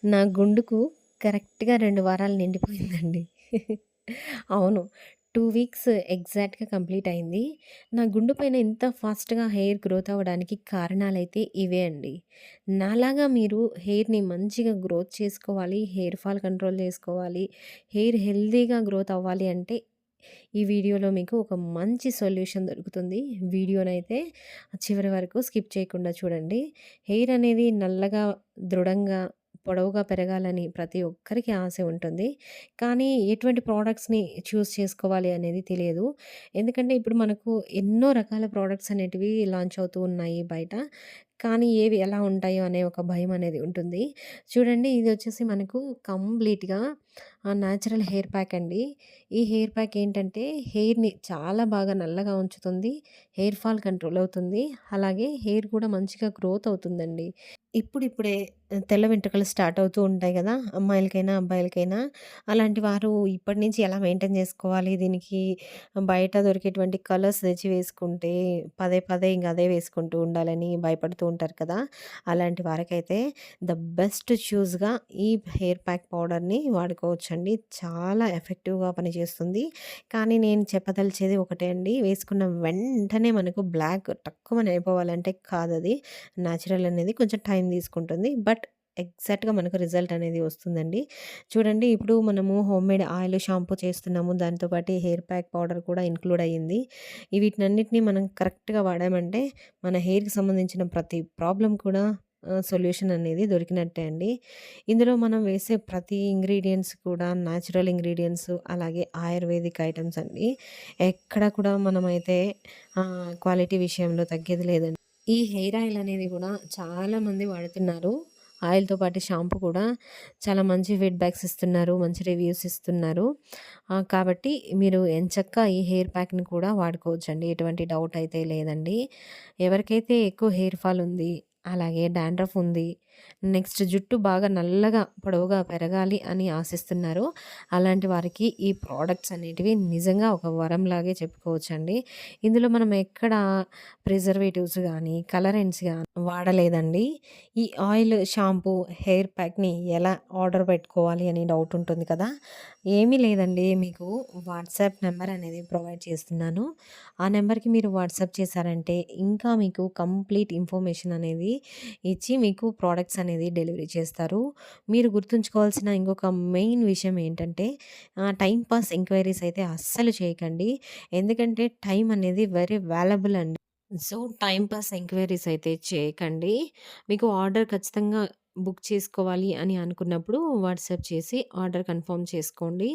నా గుండుకు కరెక్ట్‌గా 2 వారాలు నిండిపోయిందండి. అవును. 2 వీక్స్ ఎగ్జాక్ట్‌గా కంప్లీట్ అయింది. నా గుండు పైన ఇంత ఫాస్ట్‌గా హెయిర్ గ్రోత్ అవ్వడానికి కారణాలైతే ఇవే అండి. నాలాగా మీరు హెయిర్‌ని మంచిగా గ్రోత్ చేసుకోవాలి, హెయిర్ ఫాల్ కంట్రోల్ చేసుకోవాలి, హెయిర్ హెల్తీగా గ్రోత్ అవ్వాలి అంటే ఈ వీడియోలో మీకు ఒక మంచి సొల్యూషన్ దొరుకుతుంది. వీడియోనైతే చివరి వరకు స్కిప్ చేయకుండా చూడండి. హెయిర్ అనేది నల్లగా, దృఢంగా, పొడవుగా పెరగాలని ప్రతి ఒక్కరికి ఆశ ఉంటుంది. కానీ ఎటువంటి ప్రొడక్ట్స్‌ని చూజ్ చేసుకోవాలి అనేది తెలియదు. ఎందుకంటే ఇప్పుడు మనకు ఎన్నో రకాల ప్రొడక్ట్స్ అనేటివి లాంచ్ అవుతూ ఉన్నాయి బయట. కానీ ఏవి ఎలా ఉంటాయో అనే ఒక భయం అనేది ఉంటుంది. చూడండి ఇది వచ్చేసి మనకు కంప్లీట్‌గా నేచురల్ హెయిర్ ప్యాక్ అండి. ఈ హెయిర్ ప్యాక్ ఏంటంటే హెయిర్‌ని చాలా బాగా నల్లగా ఉంచుతుంది. హెయిర్ ఫాల్ కంట్రోల్ అవుతుంది. అలాగే హెయిర్ కూడా మంచిగా గ్రోత్ అవుతుందండి. ఇప్పుడిప్పుడే తెల్ల వెంట్రుకలు స్టార్ట్ అవుతూ ఉంటాయి గదా! అమ్మాయిలకైనా, అబ్బాయిలకైనా. అలాంటి వారు ఇప్పటి నుంచి ఎలా మెయింటైన్ జేసుకోవాలి? దీనికి బయట దొరికేటువంటి కలర్స్ తెచ్చి వేసుకుంటే పదే పదే ఇంక అదే వేసుకుంటూ ఉండాలని భయపడుతూ ఉంటారు కదా! అలాంటి వారికైతే బెస్ట్ చూస్‌గా ఈ హెయిర్ ప్యాక్ పౌడర్‌ని వాడుకోవచ్చండి. చాలా ఎఫెక్టివ్‌గా పనిచేస్తుంది. కానీ నేను చెప్పదలిచేది ఒకటే అండి. వేసుకున్న వెంటనే మనకు బ్లాక్ టక్కుమని అయిపోవాలంటే కాదది. నేచురల్ అనేది కొంచెం టైం తీసుకుంటుంది. బట్ ఎగ్జాక్ట్‌గా మనకు రిజల్ట్ అనేది వస్తుందండి. చూడండి ఇప్పుడు మనము హోమ్‌మేడ్ ఆయిల్, షాంపూ చేస్తున్నాము. దాంతో పాటు హెయిర్ ప్యాక్ పౌడర్ కూడా ఇంక్లూడ్ అయ్యింది. వీటినన్నిటిని మనం కరెక్ట్‌గా వాడామంటే మన హెయిర్‌కి సంబంధించిన ప్రతి ప్రాబ్లమ్ కూడా సొల్యూషన్ అనేది దొరికినట్టే అండి. ఇందులో మనం వేసే ప్రతి ఇంగ్రీడియెంట్స్ కూడా నేచురల్ ఇంగ్రీడియెంట్స్ అలాగే ఆయుర్వేదిక్ ఐటెమ్స్ అండి. ఎక్కడ కూడా మనమైతే క్వాలిటీ విషయంలో తగ్గేది లేదండి. ఈ హెయిర్ ఆయిల్ అనేది గూడా చాలామంది వాడుతున్నారు. ఆయిల్‌తో పాటు షాంపూ కూడా చాలా మంచి ఫీడ్‌బ్యాక్స్ ఇస్తున్నారు. మంచి రివ్యూస్ ఇస్తున్నారు. కాబట్టి మీరు ఎంచక్కా ఈ హెయిర్ ప్యాక్‌ని కూడా వాడుకోవచ్చండి. ఎటువంటి డౌట్ అయితే లేదండి. ఎవరికైతే ఎక్కువ హెయిర్ ఫాల్ ఉంది, అలాగే డాండ్రఫ్ ఉంది, నెక్స్ట్ జుట్టు బాగా నల్లగా, పొడవుగా పెరగాలి అని ఆశిస్తున్నారో అలాంటి వారికి ఈ ప్రొడక్ట్స్ అనేటివి నిజంగా ఒక వరంలాగే చెప్పుకోవచ్చండి. ఇందులో మనం ఎక్కడ ప్రిజర్వేటివ్స్ గానీ, కలరెంట్స్ గానీ వాడలేదండి. ఈ ఆయిల్, షాంపూ, హెయిర్ ప్యాక్‌ని ఎలా ఆర్డర్ పెట్టుకోవాలి అని డౌట్ ఉంటుంది కదా! ఏమీ లేదండి. మీకు వాట్సాప్ నంబర్ అనేది ప్రొవైడ్ చేస్తున్నాను. ఆ నెంబర్‌కి మీరు వాట్సాప్ చేశారంటే ఇంకా మీకు కంప్లీట్ ఇన్ఫర్మేషన్ అనేది ఇచ్చి మీకు ప్రొడక్ట్స్ అనేది డెలివరీ చేస్తారు. మీరు గుర్తుంచుకోవాల్సిన ఇంకొక మెయిన్ విషయం ఏంటంటే టైమ్ పాస్ ఎంక్వైరీస్ అయితే అస్సలు చేయకండి. ఎందుకంటే టైం అనేది వెరీ వాల్యుబుల్ అండి. సో, టైమ్ పాస్ ఎంక్వైరీస్ అయితే చేయకండి. మీకు ఆర్డర్ ఖచ్చితంగా బుక్ చేసుకోవాలి అని అనుకున్నప్పుడు వాట్సాప్ చేసి ఆర్డర్ కన్ఫర్మ్ చేసుకోండి.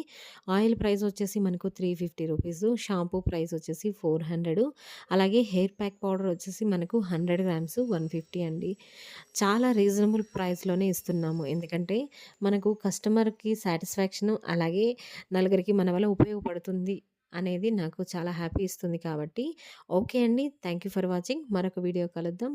ఆయిల్ ప్రైస్ వచ్చేసి మనకు ₹350, షాంపూ ప్రైస్ వచ్చేసి 400, అలాగే హెయిర్ ప్యాక్ పౌడర్ వచ్చేసి మనకు 100 గ్రామ్స్ 150 అండి. చాలా రీజనబుల్ ప్రైస్‌లోనే ఇస్తున్నాము. ఎందుకంటే మనకు కస్టమర్‌కి సాటిస్ఫాక్షను అలాగే నలుగురికి మన వల్ల ఉపయోగపడుతుంది అనేది నాకు చాలా హ్యాపీ ఇస్తుంది కాబట్టి ఓకే అండి. Thank you for watching. మరొక వీడియో కలుద్దాం.